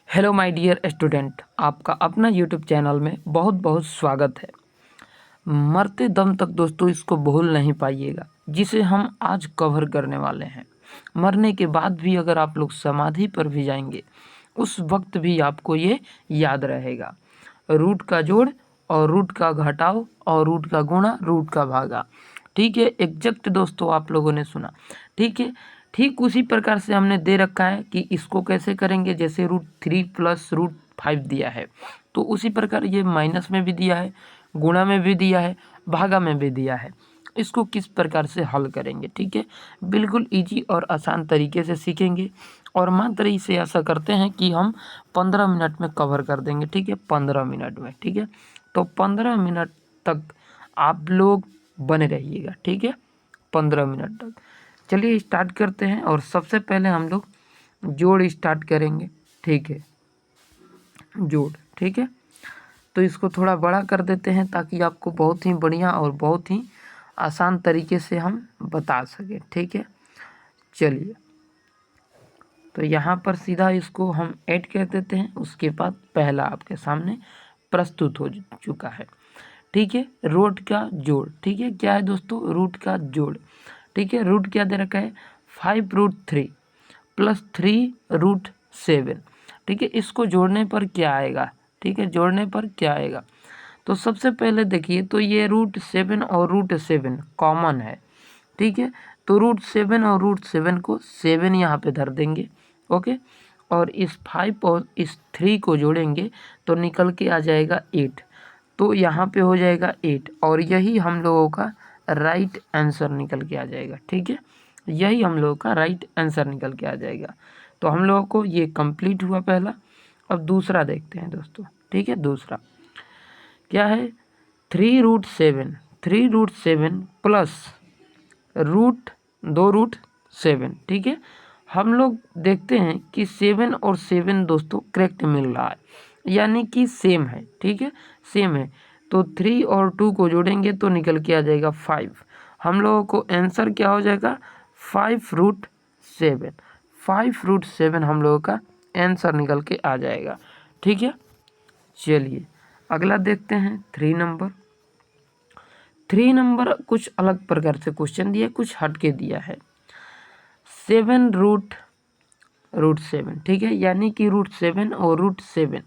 Hello my dear student, आपका अपना YouTube channel में बहुत बहुत स्वागत है। मरते दम तक दोस्तों इसको भूल नहीं पाइएगा, जिसे हम आज कवर करने वाले हैं। मरने के बाद भी अगर आप लोग समाधि पर भी जाएंगे, उस वक्त भी आपको ये याद रहेगा। रूट का जोड़ और रूट का घटाव और रूट का गुणा, रूट का भागा। ठीक है, एग्जैक्ट दोस्तों आप लोगों ने सुना। ठीक है, ठीक उसी प्रकार से हमने दे रखा है कि इसको कैसे करेंगे। जैसे √3 + √5 दिया है, तो उसी प्रकार ये माइनस में भी दिया है, गुणा में भी दिया है, भागा में भी दिया है। इसको किस प्रकार से हल करेंगे, ठीक है, बिल्कुल इजी और आसान तरीके से सीखेंगे। और मात्र इसे ऐसा करते हैं कि हम 15 मिनट में कवर कर देंगे। ठीक है, 15 मिनट में। ठीक है, तो 15 मिनट तक आप लोग बने रहिएगा। ठीक है, 15 मिनट तक। चलिए स्टार्ट करते हैं। और सबसे पहले हम लोग जोड़ स्टार्ट करेंगे। ठीक है, जोड़। ठीक है, तो इसको थोड़ा बड़ा कर देते हैं ताकि आपको बहुत ही बढ़िया और बहुत ही आसान तरीके से हम बता सकें। ठीक है, चलिए तो यहाँ पर सीधा इसको हम ऐड कर देते हैं। उसके बाद पहला आपके सामने प्रस्तुत हो चुका है। ठीक है, रूट का जोड़। ठीक है, क्या है दोस्तों? रूट का जोड़। ठीक है, रूट क्या दे रखा है? 5√3 + 3√7। ठीक है, इसको जोड़ने पर क्या आएगा? ठीक है, जोड़ने पर क्या आएगा? तो सबसे पहले देखिए, तो ये √7 और √7 कॉमन है। ठीक है, तो √7 और √7 को 7 यहाँ पे धर देंगे। ओके, और इस 5 और इस 3 को जोड़ेंगे तो निकल के आ जाएगा 8। तो यहाँ पे हो जाएगा 8 और यही हम लोगों का राइट आंसर निकल के आ जाएगा। ठीक है, यही हम लोगों का राइट आंसर निकल के आ जाएगा। तो हम लोगों को ये कंप्लीट हुआ पहला। अब दूसरा देखते हैं दोस्तों। ठीक है, दूसरा क्या है? 3√7 + √2√7। ठीक है, हम लोग देखते हैं कि 7 और 7 दोस्तों करेक्ट मिल रहा है, यानी कि सेम है। ठीक है, सेम है। तो 3 और 2 को जोड़ेंगे तो निकल के आ जाएगा 5। हम लोगों को आंसर क्या हो जाएगा? 5√7। 5√7 हम लोगों का आंसर निकल के आ जाएगा। ठीक है, चलिए अगला देखते हैं। 3 नंबर। 3 नंबर कुछ अलग प्रकार से क्वेश्चन दिया, कुछ हट के दिया है। 7√7। ठीक है, यानी कि √7 और √7,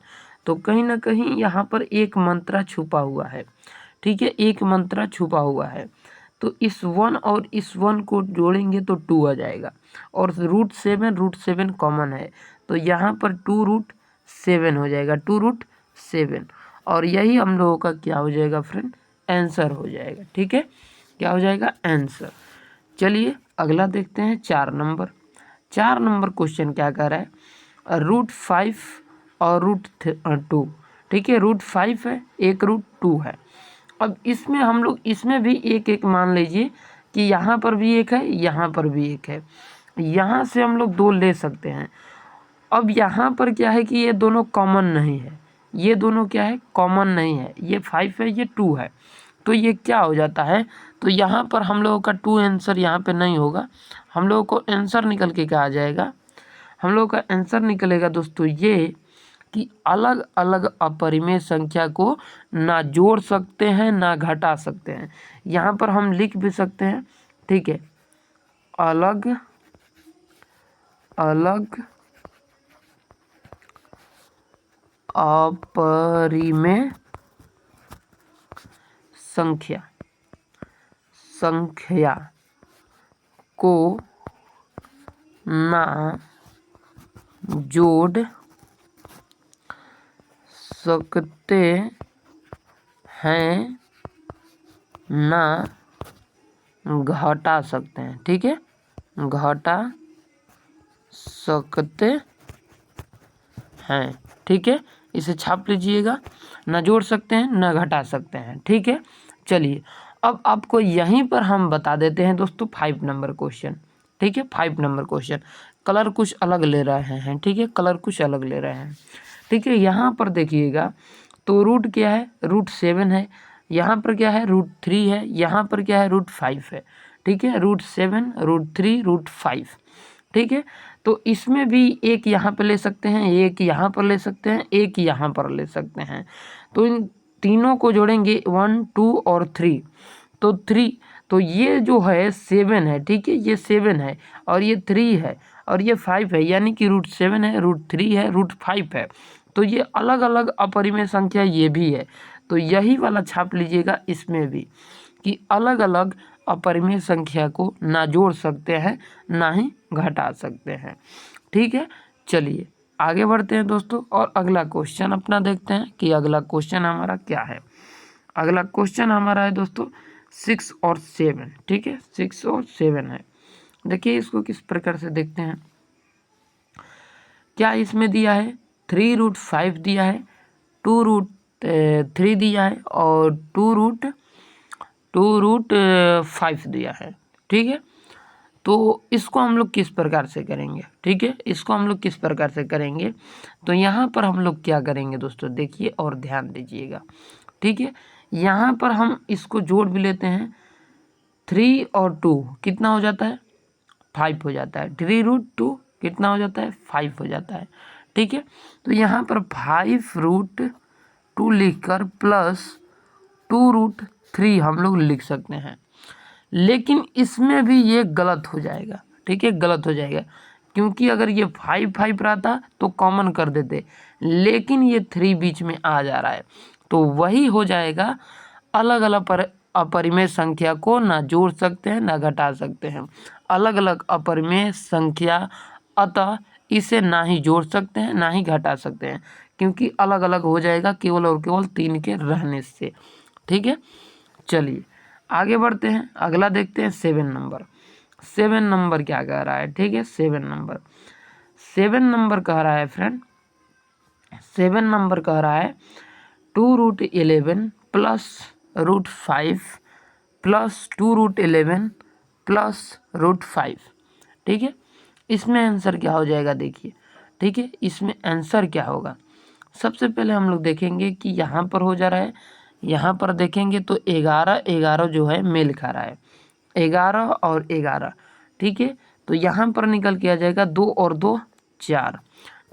तो कहीं ना कहीं यहाँ पर एक मंत्रा छुपा हुआ है। ठीक है, एक मंत्रा छुपा हुआ है। तो इस 1 और इस 1 को जोड़ेंगे तो 2 आ जाएगा। और √7 कॉमन है, तो यहाँ पर 2√7 हो जाएगा। 2√7, और यही हम लोगों का क्या हो जाएगा फ्रेंड? आंसर हो जाएगा। ठीक है, क्या हो जाएगा? आंसर। चलिए अगला देखते हैं। 4 नंबर। 4 नंबर क्वेश्चन क्या कर रहा है? √5 और √2। ठीक है, √5 है, एक √2 है। अब इसमें हम लोग इसमें भी एक एक मान लीजिए कि यहाँ पर भी एक है, यहाँ पर भी एक है। यहाँ से हम लोग 2 ले सकते हैं। अब यहाँ पर क्या है कि ये दोनों कॉमन नहीं है। ये दोनों क्या है? कॉमन नहीं है। ये 5 है, ये 2 है। तो ये क्या हो जाता है? तो यहाँ पर हम लोगों का 2 आंसर यहाँ पे नहीं होगा। हम लोगों को आंसर निकल के क्या आ जाएगा? हम लोगों का आंसर निकलेगा दोस्तों ये कि अलग अलग अपरिमेय संख्या को ना जोड़ सकते हैं ना घटा सकते हैं। यहाँ पर हम लिख भी सकते हैं। ठीक है, अलग अलग अपरिमेय संख्या को ना जोड़ सकते हैं ना घटा सकते हैं। ठीक है, घटा सकते हैं। ठीक है, इसे छाप लीजिएगा। ना जोड़ सकते हैं ना घटा सकते हैं। ठीक है, चलिए अब आपको यहीं पर हम बता देते हैं दोस्तों 5 नंबर क्वेश्चन। ठीक है, 5 नंबर क्वेश्चन कलर कुछ अलग ले रहे हैं। ठीक है, कलर कुछ अलग ले रहे हैं। ठीक है, यहाँ पर देखिएगा तो रूट क्या है? √7 है। यहाँ पर क्या है? √3 है। यहाँ पर क्या है? √5 है। ठीक है, √7 √3 √5। ठीक है, तो इसमें भी एक यहाँ पर ले सकते हैं, एक यहाँ पर ले सकते हैं, एक यहाँ पर ले सकते हैं। तो इन तीनों को जोड़ेंगे 1 2 और 3, तो 3, तो ये जो है 7 है, ठीक है, ये 7 है और ये 3 है और ये 5 है, यानी कि √7 है, √3 है, √5 है। तो ये अलग अलग अपरिमेय संख्या ये भी है। तो यही वाला छाप लीजिएगा इसमें भी कि अलग अलग अपरिमेय संख्या को ना जोड़ सकते हैं ना ही घटा सकते हैं। ठीक है, चलिए आगे बढ़ते हैं दोस्तों और अगला क्वेश्चन अपना देखते हैं कि अगला क्वेश्चन हमारा क्या है। अगला क्वेश्चन हमारा है दोस्तों 6 और 7। ठीक है, 6 और 7 है। देखिए इसको किस प्रकार से देखते हैं। क्या इसमें दिया है 3√5 दिया है, 2√3 दिया है और 2√5 दिया है। ठीक है, तो इसको हम लोग किस प्रकार से करेंगे। ठीक है, इसको हम लोग किस प्रकार से करेंगे, तो यहाँ पर हम लोग क्या करेंगे दोस्तों, देखिए और ध्यान दीजिएगा। ठीक है, यहाँ पर हम इसको जोड़ भी लेते हैं। 3 और 2 कितना हो जाता है, 5 हो जाता है। 3√2 कितना हो जाता है, 5 हो जाता है। ठीक है, तो यहाँ पर 5√2 लिखकर प्लस 2√3 हम लोग लिख सकते हैं। लेकिन इसमें भी ये गलत हो जाएगा। ठीक है, गलत हो जाएगा, क्योंकि अगर ये 5 रहता तो कॉमन कर देते, लेकिन ये 3 बीच में आ जा रहा है, तो वही हो जाएगा अलग अलग अपरिमेय संख्या को ना जोड़ सकते हैं ना घटा सकते हैं। अलग अलग अपरिमेय संख्या, अतः इसे ना ही जोड़ सकते हैं ना ही घटा सकते हैं, क्योंकि अलग अलग हो जाएगा केवल और केवल 3 के रहने से। ठीक है, चलिए आगे बढ़ते हैं, अगला देखते हैं 7 नंबर। 7 नंबर क्या कह रहा है, ठीक है, 7 नंबर कह रहा है फ्रेंड, 7 नंबर कह रहा है 2√11 प्लस √5 प्लस 2√11 प्लस √5। ठीक है, इसमें आंसर क्या हो जाएगा देखिए। ठीक है, इसमें आंसर क्या होगा, सबसे पहले हम लोग देखेंगे कि यहाँ पर हो जा रहा है, यहाँ पर देखेंगे तो 11 जो है मेल खा रहा है, 11 और 11। ठीक है, तो यहाँ पर निकल के आ जाएगा 2 और 2 4।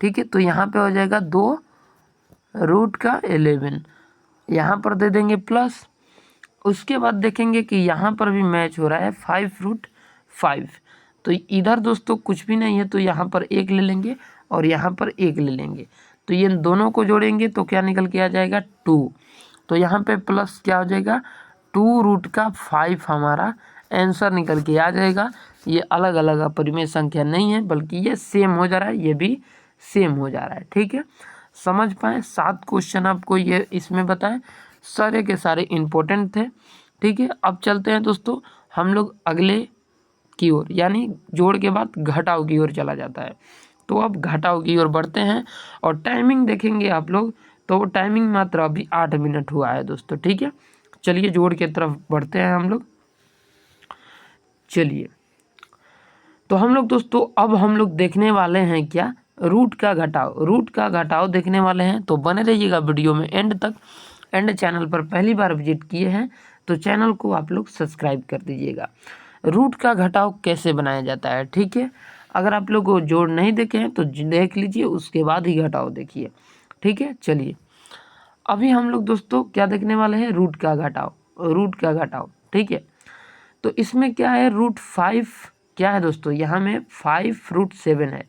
ठीक है, तो यहाँ पे हो जाएगा 2√11, यहाँ पर दे देंगे प्लस। उसके बाद देखेंगे कि यहाँ पर भी मैच हो रहा है 5√5, तो इधर दोस्तों कुछ भी नहीं है, तो यहाँ पर 1 ले लेंगे और यहाँ पर 1 ले लेंगे, तो ये दोनों को जोड़ेंगे तो क्या निकल के आ जाएगा 2। तो यहाँ पे प्लस क्या हो जाएगा 2√5 हमारा आंसर निकल के आ जाएगा। ये अलग अलग अपरिमेय संख्या नहीं है, बल्कि ये सेम हो जा रहा है, ये भी सेम हो जा रहा है। ठीक है, समझ पाए, 7 क्वेश्चन आपको ये इसमें बताएं, सारे के सारे इम्पोर्टेंट थे। ठीक है, अब चलते हैं दोस्तों हम लोग अगले की ओर, यानी जोड़ के बाद घटाव की ओर चला जाता है। तो अब घटाव की ओर बढ़ते हैं और टाइमिंग देखेंगे आप लोग, तो टाइमिंग मात्र अभी 8 मिनट हुआ है दोस्तों। ठीक है, चलिए जोड़ के तरफ बढ़ते हैं हम लोग। चलिए, तो हम लोग दोस्तों अब हम लोग देखने वाले हैं क्या, रूट का घटाव देखने वाले हैं। तो बने रहिएगा वीडियो में एंड तक। एंड चैनल पर पहली बार विजिट किए हैं तो चैनल को आप लोग सब्सक्राइब कर दीजिएगा। रूट का घटाव कैसे बनाया जाता है, ठीक है, अगर आप लोग को जोड़ नहीं देखे हैं तो देख लीजिए, उसके बाद ही घटाव देखिए। ठीक है, चलिए अभी हम लोग दोस्तों क्या देखने वाले हैं, रूट का घटाव। ठीक है, तो इसमें क्या है, √5 क्या है दोस्तों, यहाँ में 5√7 है,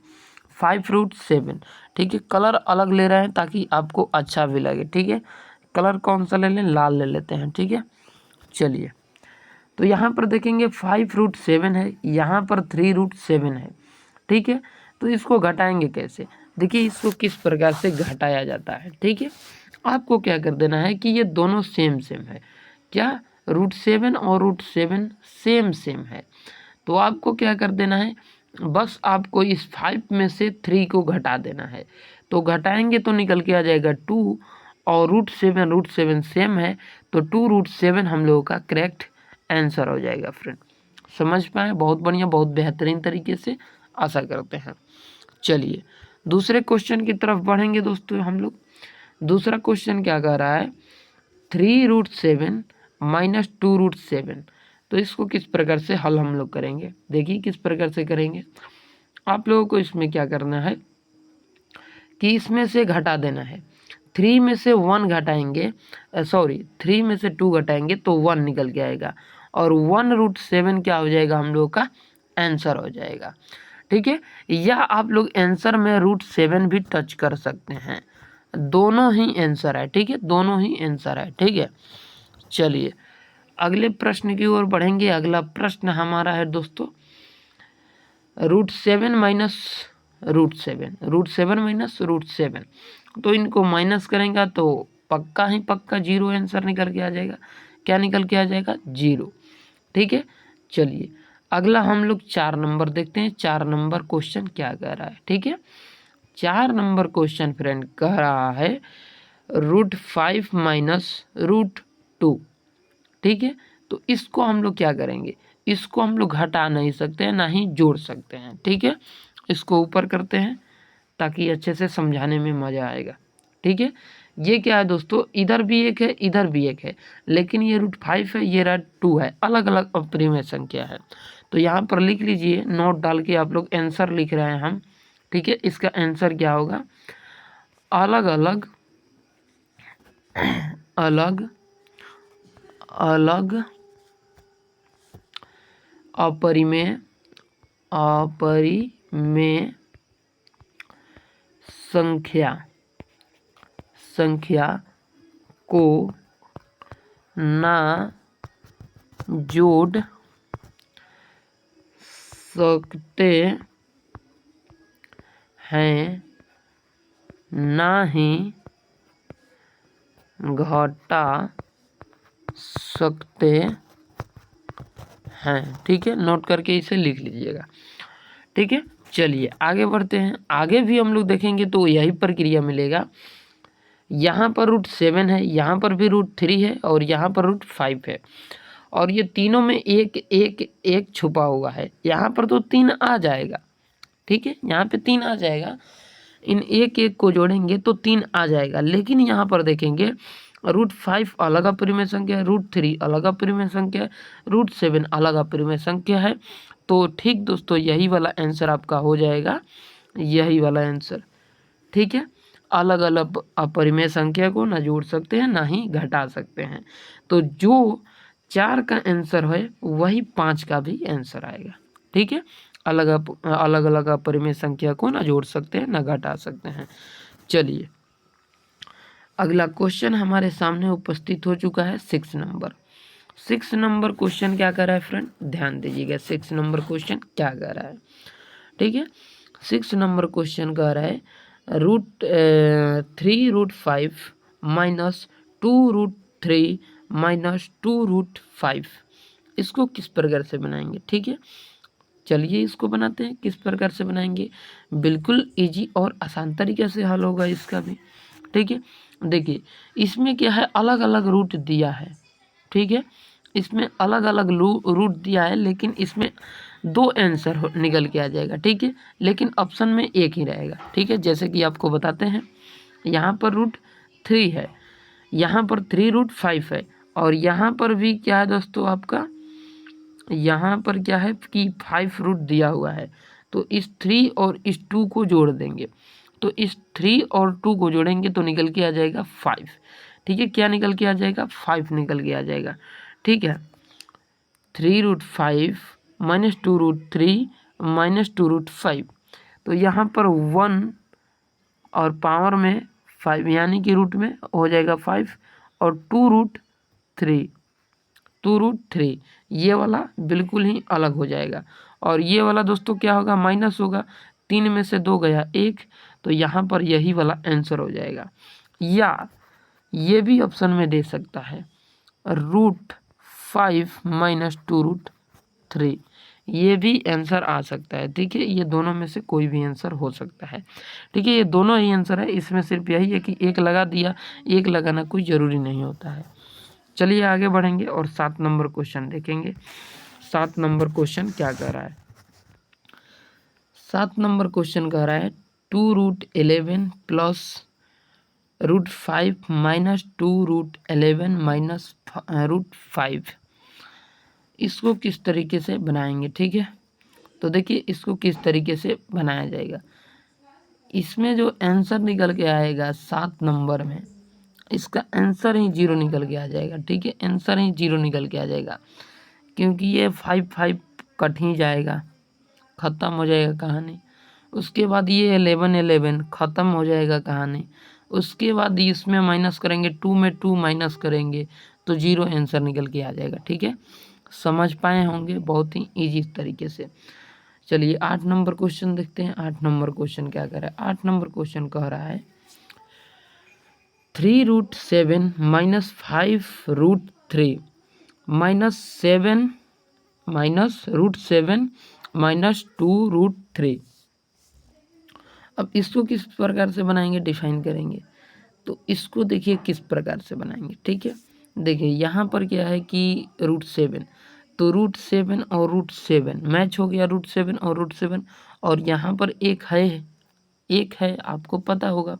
5√7। ठीक है, कलर अलग ले रहे हैं ताकि आपको अच्छा भी लगे। ठीक है, कलर कौन सा ले लें, लाल ले लेते हैं। ठीक है, चलिए, तो यहाँ पर देखेंगे 5√7 है, यहाँ पर 3√7 है। ठीक है, तो इसको घटाएंगे कैसे, देखिए इसको किस प्रकार से घटाया जाता है। ठीक है, आपको क्या कर देना है कि ये दोनों सेम है, क्या, √7 और √7 सेम है, तो आपको क्या कर देना है, बस आपको इस 5 में से 3 को घटा देना है। तो घटाएंगे तो निकल के आ जाएगा 2, और √7 सेम है, तो 2√7 हम लोगों का करेक्ट आंसर हो जाएगा। फ्रेंड समझ पाए, बहुत बढ़िया, बहुत बेहतरीन तरीके से, आशा करते हैं। चलिए दूसरे क्वेश्चन की तरफ बढ़ेंगे दोस्तों हम लोग। दूसरा क्वेश्चन क्या कह रहा है, 3√7 माइनस 2√7। तो इसको किस प्रकार से हल हम लोग करेंगे, देखिए किस प्रकार से करेंगे। आप लोगों को इसमें क्या करना है कि इसमें से घटा देना है। 3 में से 1 घटाएंगे, सॉरी 3 में से 2 घटाएंगे तो 1 निकल के आएगा, और 1√7 क्या हो जाएगा हम लोग का आंसर हो जाएगा। ठीक है, या आप लोग आंसर में √7 भी टच कर सकते हैं, दोनों ही आंसर है। ठीक है, दोनों ही आंसर है। ठीक है, चलिए अगले प्रश्न की ओर बढ़ेंगे। अगला प्रश्न हमारा है दोस्तों √7 माइनस √7 माइनस √7, तो इनको माइनस करेंगे तो पक्का ही पक्का 0 आंसर निकल के आ जाएगा। क्या निकल के आ जाएगा? 0। ठीक है, चलिए अगला हम लोग 4 नंबर देखते हैं। 4 नंबर क्वेश्चन क्या कह रहा है। ठीक है, 4 नंबर क्वेश्चन फ्रेंड कह रहा है √5 माइनस √2। ठीक है, तो इसको हम लोग क्या करेंगे, इसको हम लोग घटा नहीं सकते हैं, ना ही जोड़ सकते हैं। ठीक है, इसको ऊपर करते हैं ताकि अच्छे से समझाने में मज़ा आएगा। ठीक है, ये क्या है दोस्तों, इधर भी एक है इधर भी एक है, लेकिन ये √5 है, ये √2 है, अलग अलग अपरिमेय संख्या है। तो यहाँ पर लिख लीजिए, नोट डाल के आप लोग आंसर लिख रहे हैं हम। ठीक है, इसका आंसर क्या होगा, अलग अलग अलग अलग अपरिमेय संख्या को ना जोड़ सकते हैं, ना ही घटा सकते हैं। ठीक है, नोट करके इसे लिख लीजिएगा। ठीक है, चलिए आगे बढ़ते हैं। आगे भी हम लोग देखेंगे तो यही प्रक्रिया मिलेगा। यहाँ पर √7 है, यहाँ पर भी √3 है, और यहाँ पर √5 है, और ये तीनों में एक एक एक छुपा हुआ है। यहाँ पर तो 3 आ जाएगा। ठीक है, यहाँ पे 3 आ जाएगा, इन एक एक को जोड़ेंगे तो 3 आ जाएगा। लेकिन यहाँ पर देखेंगे √5 अलग अपरिमेय संख्या है, √3 अलग अपरिमेय संख्या है, √7 अलग अपरिमेय संख्या है। तो ठीक दोस्तों, यही वाला आंसर आपका हो जाएगा, यही वाला आंसर। ठीक है, अलग अलग अपरिमेय संख्या को ना जोड़ सकते हैं ना ही घटा सकते हैं। तो जो 4 का आंसर है वही 5 का भी आंसर आएगा। ठीक है, अलग अलग अपरिमेय संख्या को ना जोड़ सकते हैं ना घटा सकते हैं। चलिए अगला क्वेश्चन हमारे सामने उपस्थित हो चुका है 6 नंबर। 6 नंबर क्वेश्चन क्या कर रहा है फ्रेंड, ध्यान दीजिएगा। 6 नंबर क्वेश्चन क्या कर रहा है। ठीक है, 6 नंबर क्वेश्चन कह रहा है √3 √5 माइनस 2 √3 माइनस 2 √5, इसको किस प्रकार से बनाएंगे। ठीक है, चलिए इसको बनाते हैं। किस प्रकार से बनाएंगे, बिल्कुल इजी और आसान तरीके से हल होगा इसका भी। ठीक है, देखिए इसमें क्या है, अलग अलग रूट दिया है। ठीक है, इसमें अलग अलग रूट दिया है, लेकिन इसमें 2 आंसर निकल के आ जाएगा। ठीक है, लेकिन ऑप्शन में एक ही रहेगा। ठीक है, जैसे कि आपको बताते हैं, यहाँ पर √3 है, यहाँ पर 3 √5 है, और यहाँ पर भी क्या है दोस्तों आपका, यहाँ पर क्या है कि 5 रूट दिया हुआ है। तो इस 3 और इस 2 को जोड़ देंगे, तो इस 3 और 2 को जोड़ेंगे तो निकल के आ जाएगा 5। ठीक है, क्या निकल के आ जाएगा, 5 निकल के आ जाएगा। ठीक है, 3 √5 माइनस 2 √3 माइनस 2 √5, तो यहाँ पर 1 और पावर में 5 यानी कि रूट में हो जाएगा 5, और 2 √3 ये वाला बिल्कुल ही अलग हो जाएगा, और ये वाला दोस्तों क्या होगा, माइनस होगा। 3 में से 2 गया 1, तो यहाँ पर यही वाला आंसर हो जाएगा। या ये भी ऑप्शन में दे सकता है √5 माइनस 2 √3, ये भी आंसर आ सकता है। ठीक है, ये दोनों में से कोई भी आंसर हो सकता है। ठीक है, ये दोनों ही आंसर है, इसमें सिर्फ यही है कि एक लगा दिया, एक लगाना कोई ज़रूरी नहीं होता है। चलिए आगे बढ़ेंगे और 7 नंबर क्वेश्चन देखेंगे। 7 नंबर क्वेश्चन क्या कह रहा है। 7 नंबर क्वेश्चन कह रहा है 2 √11 प्लस √5 माइनस 2 √11 माइनस √5, इसको किस तरीके से बनाएंगे। ठीक है, तो देखिए इसको किस तरीके से बनाया जाएगा। इसमें जो आंसर निकल के आएगा 7 नंबर में, इसका आंसर ही 0 निकल के आ जाएगा। ठीक है, आंसर ही 0 निकल के आ जाएगा, क्योंकि ये 5 कट ही जाएगा, ख़त्म हो जाएगा कहानी। उसके बाद ये 11 ख़त्म हो जाएगा कहानी। उसके बाद इसमें माइनस करेंगे, 2 में 2 माइनस करेंगे तो 0 आंसर निकल के आ जाएगा। ठीक है, समझ पाए होंगे बहुत ही ईजी तरीके से। चलिए 8 नंबर क्वेश्चन देखते हैं। 8 नंबर क्वेश्चन क्या कह रहा है। 8 नंबर क्वेश्चन कह रहा है 3√7 माइनस 5√3 माइनस 7 माइनस √7 माइनस 2√3। अब इसको किस प्रकार से बनाएंगे, डिफाइन करेंगे। तो इसको देखिए किस प्रकार से बनाएंगे। ठीक है, देखिए यहाँ पर क्या है कि √7, तो √7 और √7 मैच हो गया, √7 और √7, और यहाँ पर एक है आपको पता होगा।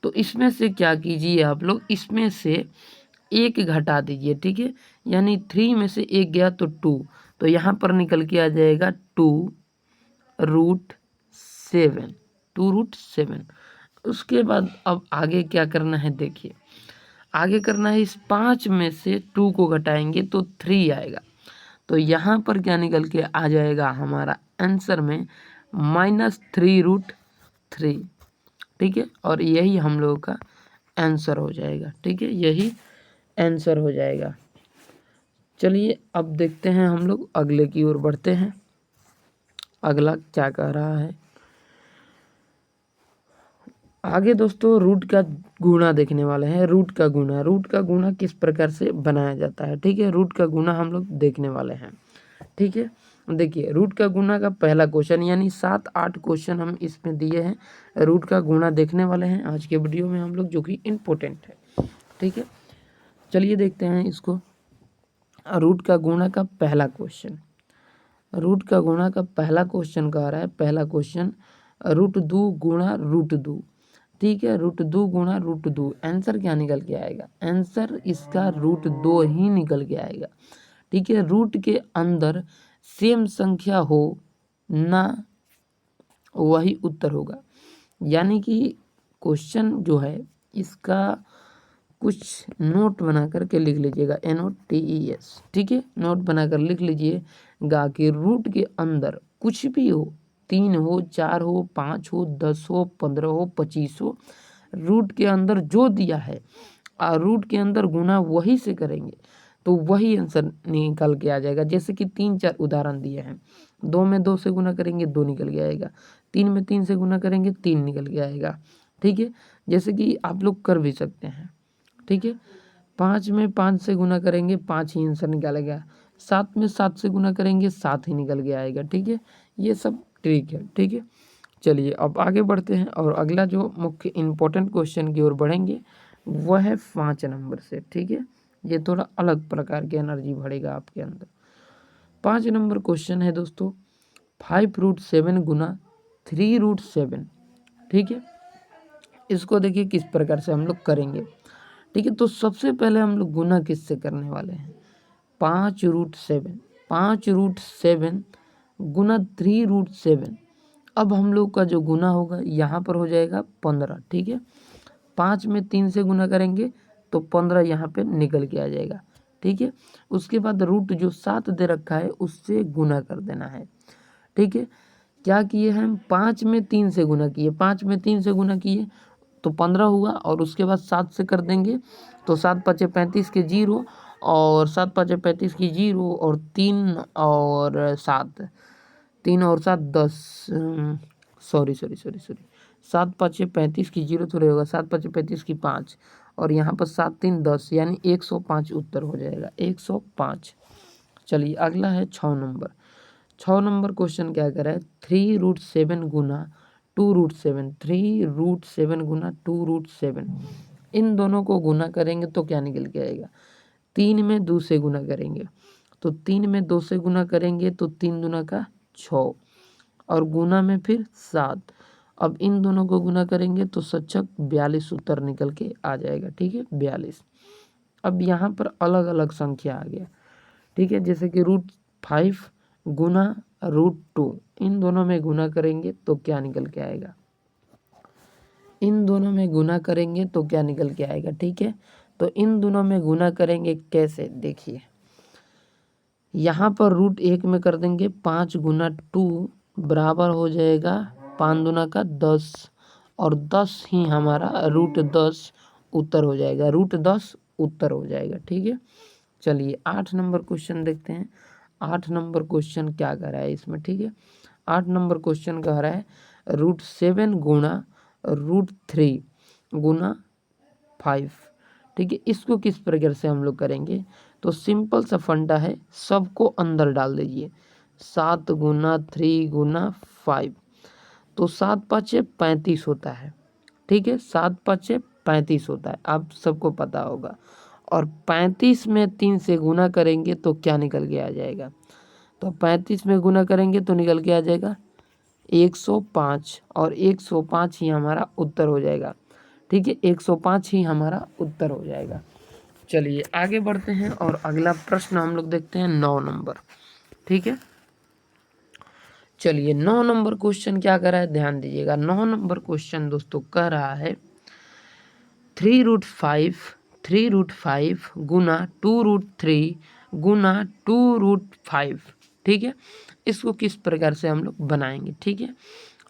तो इसमें से क्या कीजिए आप लोग, इसमें से एक घटा दीजिए। ठीक है, यानी 3 में से एक गया तो 2, तो यहाँ पर निकल के आ जाएगा 2√7। उसके बाद अब आगे क्या करना है, देखिए आगे करना है, इस 5 में से 2 को घटाएंगे तो 3 आएगा। तो यहाँ पर क्या निकल के आ जाएगा हमारा आंसर में -3√3। ठीक है, और यही हम लोगों का आंसर हो जाएगा। ठीक है, यही आंसर हो जाएगा। चलिए अब देखते हैं, हम लोग अगले की ओर बढ़ते हैं। अगला क्या कह रहा है आगे दोस्तों, रूट का गुणा देखने वाले हैं। रूट का गुणा किस प्रकार से बनाया जाता है। ठीक है, रूट का गुणा हम लोग देखने वाले हैं। ठीक है, देखिए रूट का गुणा का पहला क्वेश्चन, यानी 7-8 क्वेश्चन हम इसमें दिए हैं, रूट का गुणा देखने वाले हैं आज के वीडियो में हम लोग, जो कि इम्पोर्टेंट है। ठीक है, चलिए देखते हैं इसको। रूट का गुणा का पहला क्वेश्चन, कह रहा है पहला क्वेश्चन, √2 गुणा √2। ठीक है, √2 गुणा √2, आंसर क्या निकल के आएगा, आंसर इसका √2 ही निकल के आएगा। ठीक है, रूट के अंदर सेम संख्या हो ना, वही उत्तर होगा। यानी कि क्वेश्चन जो है इसका कुछ नोट बना करके लिख लीजिएगा, NOTES। ठीक है, नोट बनाकर लिख लीजिएगा कि रूट के अंदर कुछ भी हो, 3 हो, 4 हो, 5 हो, 10 हो, 15 हो, 25 हो, रूट के अंदर जो दिया है और रूट के अंदर गुना वही से करेंगे तो वही आंसर निकल के आ जाएगा। जैसे कि 3-4 उदाहरण दिए हैं, 2 में 2 से गुना करेंगे 2 निकल के आएगा, 3 में 3 से गुना करेंगे 3 निकल के आएगा। ठीक है, जैसे कि आप लोग कर भी सकते हैं। ठीक है, 5 में 5 से गुना करेंगे 5 ही आंसर निकालेगा, 7 में 7 से गुना करेंगे 7 ही निकल के आएगा। ठीक है, ये सब ट्रिक है। ठीक है, चलिए अब आगे बढ़ते हैं और अगला जो मुख्य इम्पोर्टेंट क्वेश्चन की ओर बढ़ेंगे वह है 5 नंबर से। ठीक है, ये थोड़ा अलग प्रकार की एनर्जी बढ़ेगा आपके अंदर। 5 नंबर क्वेश्चन है दोस्तों, 5√7 गुना 3√7। ठीक है, इसको देखिए किस प्रकार से हम लोग करेंगे। ठीक है, तो सबसे पहले हम लोग गुना किससे करने वाले हैं, 5√7 गुना 3√7। अब हम लोग का जो गुना होगा यहाँ पर हो जाएगा 15। ठीक है, 5 में 3 से गुना करेंगे तो 15 यहाँ पे निकल के आ जाएगा। ठीक है, उसके बाद रूट जो 7 दे रखा है उससे गुना कर देना है। ठीक है, क्या किए हैं, 5 में 3 से गुना किए, 5 में 3 से गुना किए तो 15 हुआ, और उसके बाद 7 से कर देंगे तो 7 5 35 के 0, और 7 5 35 की 0, और 3 और 7 10, सॉरी 7 5 35 की 0 थोड़े होगा, 7 5 35 की 5, और यहाँ पर 7 3 10, यानी 105 उत्तर हो जाएगा, 105। चलिए अगला है 6 नंबर। 6 नंबर क्वेश्चन क्या कर रहा है, 3√7 गुना 2√7, 3√7 गुना 2√7। इन दोनों को गुना करेंगे तो क्या निकल के आएगा, 3 में 2 से गुना करेंगे तो 3 में 2 से गुना करेंगे तो 3 दूना का 6, और गुना में फिर 7। अब इन दोनों को गुना करेंगे तो सच्चक 42 उत्तर निकल के आ जाएगा। ठीक है, 42। अब यहाँ पर अलग अलग संख्या आ गया। ठीक है, जैसे कि √5 गुना √2, इन दोनों में गुना करेंगे तो क्या निकल के आएगा, इन दोनों में गुना करेंगे तो क्या निकल के आएगा। ठीक है, तो इन दोनों में गुना करेंगे कैसे, देखिए यहाँ पर √1 में कर देंगे 5 गुना 2 बराबर हो जाएगा 5 दूना का 10, और 10 ही हमारा √10 उत्तर हो जाएगा, √10 उत्तर हो जाएगा। ठीक है, चलिए 8 नंबर क्वेश्चन देखते हैं। 8 नंबर क्वेश्चन क्या कह रहा है इसमें। ठीक है, 8 नंबर क्वेश्चन कह रहा है √7 गुणा √3 गुना 5। ठीक है, इसको किस प्रकार से हम लोग करेंगे, तो सिंपल सा फंडा है, सबको अंदर डाल दीजिए। 7 गुना 3 गुना 5, तो 7 5 35 होता है। ठीक है, 7 5 35 होता है, आप सबको पता होगा। और 35 में 3 से गुना करेंगे तो क्या निकल के आ जाएगा, तो 35 में गुना करेंगे तो निकल के आ जाएगा 105, और 105 ही हमारा उत्तर हो जाएगा। ठीक है, 105 ही हमारा उत्तर हो जाएगा। चलिए आगे बढ़ते हैं और अगला प्रश्न हम लोग देखते हैं 9 नंबर। ठीक है, चलिए 9 नंबर क्वेश्चन क्या कर रहा है, ध्यान दीजिएगा। 9 नंबर क्वेश्चन दोस्तों कह रहा है 3√5 गुना 2√3 गुना 2√5। ठीक है, इसको किस प्रकार से हम लोग बनाएंगे। ठीक है,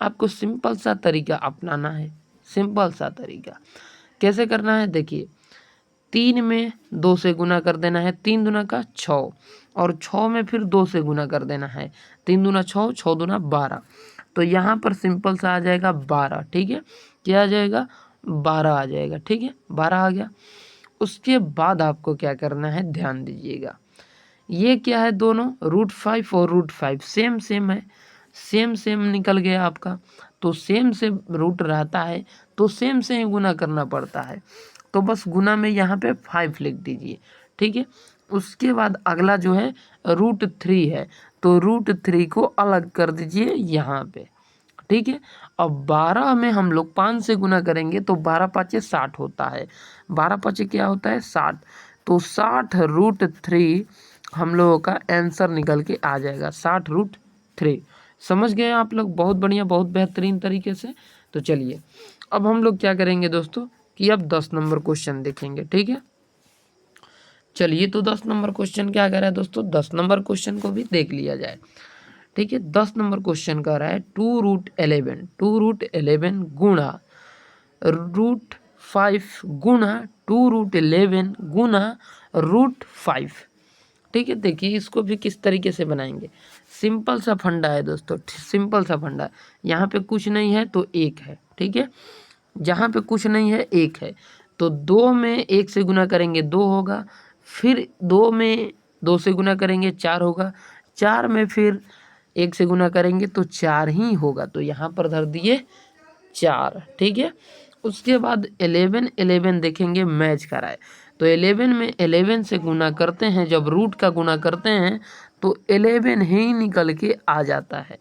आपको सिंपल सा तरीका अपनाना है, सिंपल सा तरीका कैसे करना है, देखिए 3 में 2 से गुना कर देना है, 3 दूना का 6, और 6 में फिर 2 से गुना कर देना है, 3 दूना 6, 6 दूना 12, तो यहाँ पर सिंपल सा आ जाएगा 12। ठीक है, क्या आ जाएगा, 12 आ जाएगा। ठीक है, 12 आ गया। उसके बाद आपको क्या करना है, ध्यान दीजिएगा, ये क्या है, दोनों √5 और √5 सेम सेम है, सेम सेम निकल गया आपका। तो सेम से रूट रहता है तो सेम से ही गुना करना पड़ता है, तो बस गुना में यहाँ पे 5 लिख दीजिए। ठीक है, उसके बाद अगला जो है √3 है, तो √3 को अलग कर दीजिए यहाँ पे। ठीक है, अब 12 में हम लोग 5 से गुना करेंगे तो 12 5 60 होता है, 12 5 क्या होता है 60, तो 60 √3 हम लोगों का आंसर निकल के आ जाएगा, 60 √3। समझ गए आप लोग, बहुत बढ़िया, बहुत बेहतरीन तरीके से। तो चलिए अब हम लोग क्या करेंगे दोस्तों कि अब 10 नंबर क्वेश्चन देखेंगे। ठीक है, चलिए तो 10 नंबर क्वेश्चन क्या कह रहा है दोस्तों, 10 नंबर क्वेश्चन को भी देख लिया जाए। ठीक है, 10 नंबर क्वेश्चन कह रहा है 2√11 गुणा √5 गुणा 2√11 गुणा √5। ठीक है, देखिए इसको भी किस तरीके से बनाएंगे, सिंपल सा फंडा है दोस्तों, सिंपल सा फंडा। यहाँ पे कुछ नहीं है तो एक है। ठीक है, जहाँ पे कुछ नहीं है एक है, तो 2 में 1 से गुना करेंगे 2 होगा, फिर 2 में 2 से गुना करेंगे 4 होगा, 4 में फिर 1 से गुना करेंगे तो 4 ही होगा, तो यहाँ पर धर दिए 4। ठीक है, उसके बाद 11 देखेंगे मैच करा है, तो 11 में 11 से गुना करते हैं, जब रूट का गुना करते हैं तो 11 ही निकल के आ जाता है।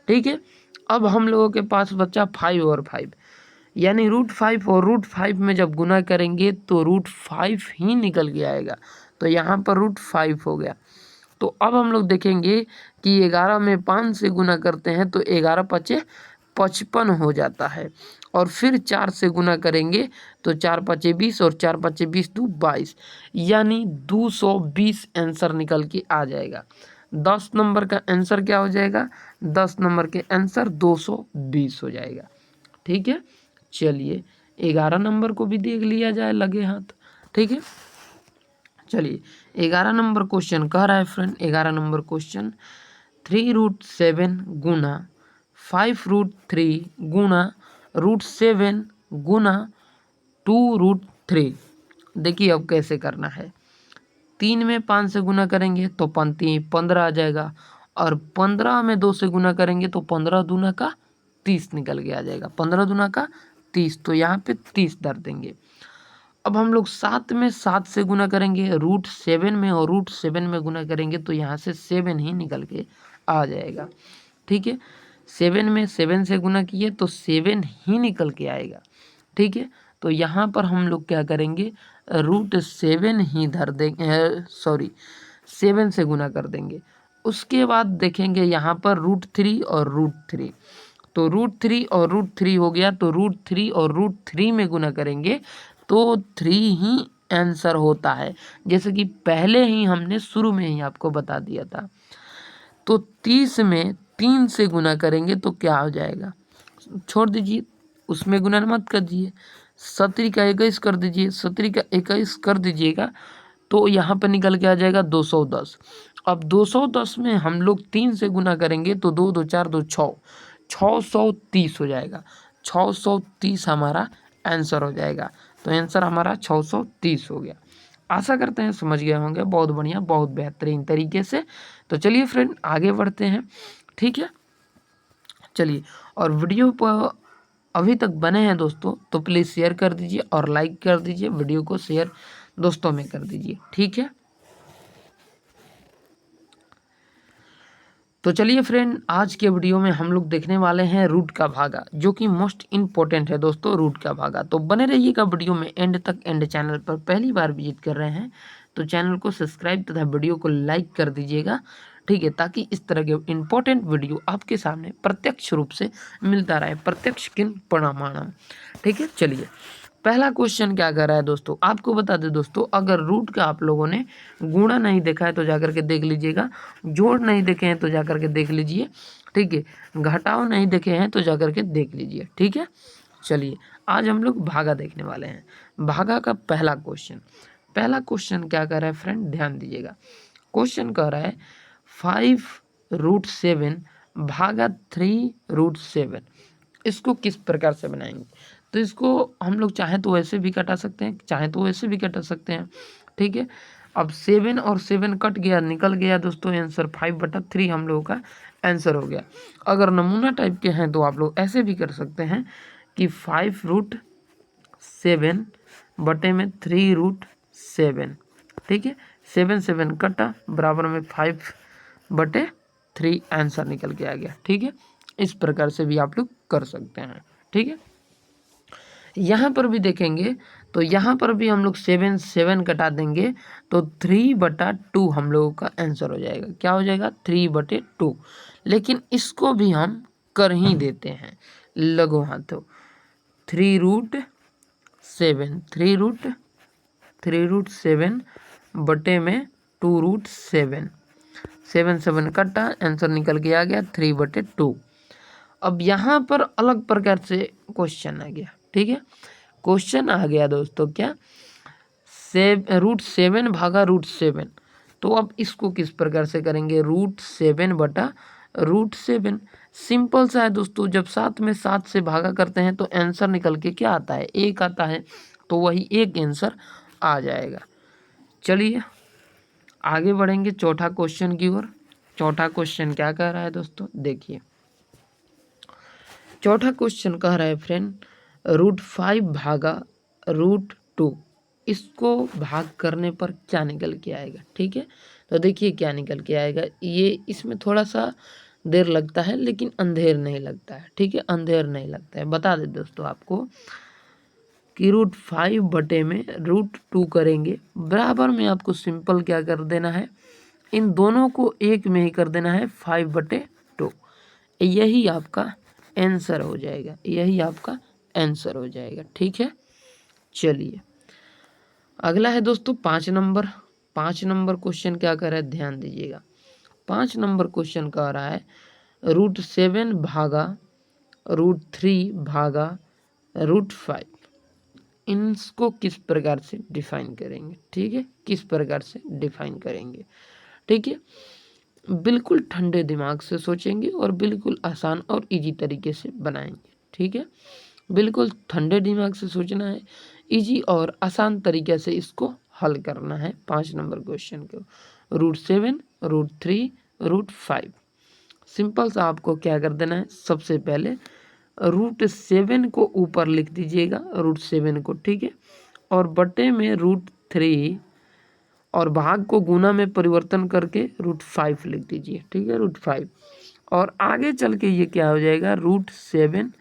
ठीक है, अब हम लोगों के पास बचा 5 और 5, यानी √5 और √5 में जब गुना करेंगे तो √5 ही निकल के आएगा, तो यहाँ पर √5 हो गया। तो अब हम लोग देखेंगे कि 11 में 5 से गुना करते हैं तो 11 5 55 हो जाता है, और फिर 4 से गुना करेंगे तो 4 5 20, और 4 5 20 2 22, यानी 220 आंसर निकल के आ जाएगा। 10 नंबर का आंसर क्या हो जाएगा, 10 नंबर के आंसर 220 हो जाएगा। ठीक है, चलिए 11 नंबर को भी देख लिया जाए लगे हाथ। ठीक है, चलिए 11 नंबर क्वेश्चन कह रहा है फ्रेंड, 11 नंबर क्वेश्चन 3√7 गुना 5√3 गुना √7 गुना 2√3। देखिए अब कैसे करना है, 3 में 5 से गुना करेंगे तो 15 आ जाएगा, और 15 में 2 से गुना करेंगे तो 15 दूना का 30 निकल के आ जाएगा, 15 दूना का 30, तो यहाँ पे 30 धर देंगे। अब हम लोग 7 में 7 से गुना करेंगे √7 में, और √7 में गुना करेंगे तो यहाँ से 7 ही निकल के आ जाएगा। ठीक है, 7 में 7 से गुना किए तो 7 ही निकल के आएगा। ठीक है, तो यहाँ पर हम लोग क्या करेंगे, √7 ही धर देंगे, सॉरी 7 से गुना कर देंगे, उसके बाद देखेंगे यहाँ पर √3 और √3, तो √3 और √3 हो गया, तो √3 और √3 में गुना करेंगे तो 3 ही आंसर होता है, जैसे कि पहले ही हमने शुरू में ही आपको बता दिया था। तो 30 में 3 से गुना करेंगे तो क्या हो जाएगा, छोड़ दीजिए, उसमें गुना मत कीजिए, 17 का 21 कर दीजिए, 17 का 21 कर दीजिएगा तो यहाँ पर निकल के आ जाएगा 210। अब 210 में हम लोग 3 से गुना करेंगे तो 2 2 4 2 6, 630 हो जाएगा, 630 हमारा आंसर हो जाएगा। तो आंसर हमारा 630 हो गया। आशा करते हैं समझ गए होंगे, बहुत बढ़िया, बहुत बेहतरीन तरीके से। तो चलिए फ्रेंड आगे बढ़ते हैं, ठीक है। चलिए, और वीडियो पर अभी तक बने हैं दोस्तों तो प्लीज़ शेयर कर दीजिए और लाइक कर दीजिए, वीडियो को शेयर दोस्तों में कर दीजिए, ठीक है। तो चलिए फ्रेंड, आज के वीडियो में हम लोग देखने वाले हैं रूट का भागा, जो कि मोस्ट इम्पोर्टेंट है दोस्तों, रूट का भागा। तो बने रहिएगा वीडियो में एंड तक। एंड चैनल पर पहली बार विजिट कर रहे हैं तो चैनल को सब्सक्राइब तथा वीडियो को लाइक कर दीजिएगा, ठीक है, ताकि इस तरह के इम्पोर्टेंट वीडियो आपके सामने प्रत्यक्ष रूप से मिलता रहे, प्रत्यक्ष किन प्रमाणम, ठीक है। चलिए, पहला क्वेश्चन क्या कर रहा है दोस्तों, आपको बता दें दोस्तों, अगर रूट का आप लोगों ने गुणा नहीं देखा है तो जाकर के देख लीजिएगा, जोड़ नहीं देखे हैं तो जाकर के देख लीजिए, ठीक है, घटाव नहीं देखे हैं तो जाकर के देख लीजिए, ठीक है। चलिए, आज हम लोग भागा देखने वाले हैं। भागा का पहला क्वेश्चन क्या कर रहा है फ्रेंड, ध्यान दीजिएगा। क्वेश्चन कह रहा है 5√7 भागा 3√7, इसको किस प्रकार से बनाएंगे। तो इसको हम लोग चाहें तो वैसे भी कटा सकते हैं, चाहें तो वैसे भी कटा सकते हैं, ठीक है। अब 7 और 7 कट गया, निकल गया दोस्तों आंसर, 5/3 हम लोगों का आंसर हो गया। अगर नमूना टाइप के हैं तो आप लोग ऐसे भी कर सकते हैं कि 5√7 बटे में 3√7, ठीक है, 7 कटा बराबर में 5/3 आंसर निकल के आ गया, ठीक है। इस प्रकार से भी आप लोग कर सकते हैं, ठीक है। यहाँ पर भी देखेंगे तो यहाँ पर भी हम लोग 7 कटा देंगे तो 3/2 हम लोगों का आंसर हो जाएगा। क्या हो जाएगा, 3/2। लेकिन इसको भी हम कर ही देते हैं लगो हाथों, 3√7 बटे में 2√7, 7 कटा, आंसर निकल के आ गया 3/2। अब यहाँ पर अलग प्रकार से क्वेश्चन आ गया, ठीक है। क्वेश्चन आ गया दोस्तों क्या, √7 भागा √7, तो अब इसको किस प्रकार से करेंगे, √7 बटा √7। सिंपल सा है दोस्तों, जब 7 में 7 से भागा करते हैं तो आंसर निकल के क्या आता है, 1 आता है, तो वही एक आंसर आ जाएगा। चलिए आगे बढ़ेंगे चौथा क्वेश्चन की ओर। चौथा क्वेश्चन क्या कह रहा है दोस्तों, देखिए। चौथा क्वेश्चन कह रहा है फ्रेंड, √5 भागा √2, इसको भाग करने पर क्या निकल के आएगा, ठीक है। तो देखिए क्या निकल के आएगा, ये इसमें थोड़ा सा देर लगता है लेकिन अंधेर नहीं लगता है, ठीक है, अंधेर नहीं लगता है। बता दे दोस्तों आपको कि √5 बटे में √2 करेंगे, बराबर में आपको सिंपल क्या कर देना है, इन दोनों को एक में ही कर देना है, 5/2, यही आपका आंसर हो जाएगा, यही आपका आंसर हो जाएगा, ठीक है। चलिए अगला है दोस्तों 5 नंबर। 5 नंबर क्वेश्चन क्या कर रहा है, ध्यान दीजिएगा। 5 नंबर क्वेश्चन कह रहा है √7 भागा √3 भागा √5, इनको किस प्रकार से डिफाइन करेंगे, ठीक है, किस प्रकार से डिफाइन करेंगे, ठीक है। बिल्कुल ठंडे दिमाग से सोचेंगे और बिल्कुल आसान और इजी तरीके से बनाएंगे, ठीक है। बिल्कुल ठंडे दिमाग से सोचना है, इजी और आसान तरीके से इसको हल करना है 5 नंबर क्वेश्चन को। √7 √3 √5, सिंपल सा आपको क्या कर देना है, सबसे पहले √7 को ऊपर लिख दीजिएगा, √7 को, ठीक है, और बटे में √3 और भाग को गुना में परिवर्तन करके √5 लिख दीजिए, ठीक है, √5। और आगे चल के ये क्या हो जाएगा, √7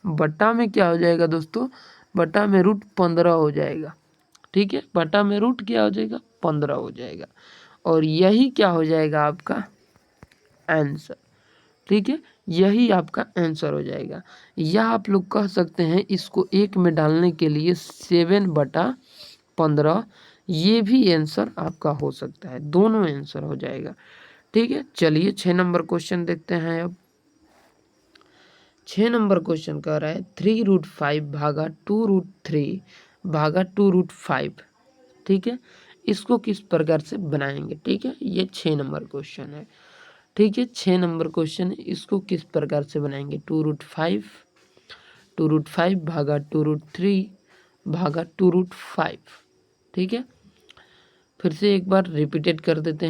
बटा में क्या हो जाएगा दोस्तों, बटा में √15 हो जाएगा, ठीक है, बटा में रूट क्या हो जाएगा, 15 हो जाएगा। और यही क्या हो जाएगा आपका आंसर। ठीक है, यही आपका आंसर हो जाएगा। या आप लोग कह सकते हैं इसको 1 में डालने के लिए 7/15, ये भी आंसर आपका हो सकता है, दोनों आंसर हो जाएगा। ठीक है, चलिए 6 नंबर क्वेश्चन देखते हैं। अब 6 नंबर क्वेश्चन कह रहा है 3√5 भागा 2√3 भागा 2√5। ठीक है, इसको किस प्रकार से बनाएंगे। ठीक है, ये 6 नंबर क्वेश्चन है। ठीक है, 6 नंबर क्वेश्चन है, इसको किस प्रकार से बनाएंगे। 2√5 भागा 2√3 भागा 2√5। ठीक है, फिर से एक बार रिपीटेड कर देते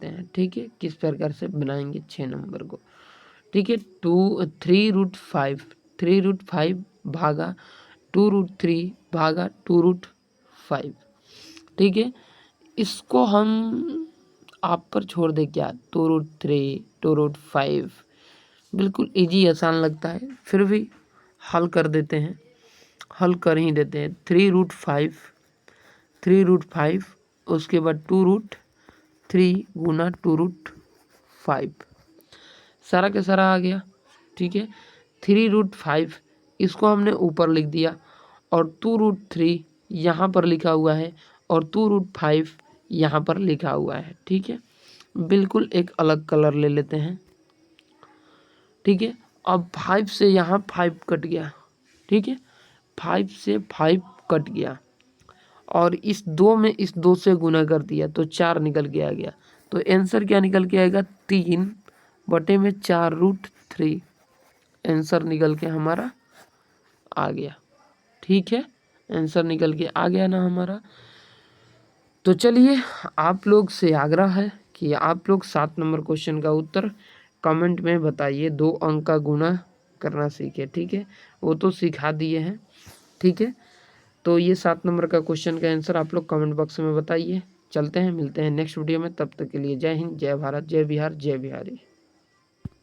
हैं, ठीक है, किस प्रकार से बनाएंगे 6 नंबर को। ठीक है, 3√5 भागा 2√3 भागा 2√5। ठीक है, इसको हम आप पर छोड़ दे क्या, 2√3 2√5 बिल्कुल इजी आसान लगता है, फिर भी हल कर देते हैं, हल कर ही देते हैं। 3√5 उसके बाद 2√3 गुना 2√5, सारा के सारा आ गया। ठीक है, 3√5 इसको हमने ऊपर लिख दिया और 2√3 यहाँ पर लिखा हुआ है और 2√5 यहाँ पर लिखा हुआ है। ठीक है, बिल्कुल एक अलग कलर ले लेते हैं। ठीक है, अब 5 से यहाँ 5 कट गया। ठीक है, 5 से 5 कट गया और इस 2 में इस 2 से गुना कर दिया तो 4 निकल के आ गया। तो आंसर क्या निकल के आएगा, 3/4√3 आंसर निकल के हमारा आ गया। ठीक है, आंसर निकल के आ गया ना हमारा। तो चलिए आप लोग से आग्रह है कि आप लोग 7 नंबर क्वेश्चन का उत्तर कमेंट में बताइए, 2 अंक का गुना करना सीखे। ठीक है, वो तो सिखा दिए हैं। ठीक है, तो ये 7 नंबर का क्वेश्चन का आंसर आप लोग कमेंट बॉक्स में बताइए। चलते हैं, मिलते हैं नेक्स्ट वीडियो में, तब तक के लिए जय हिंद, जय भारत, जय बिहार, जय बिहारी।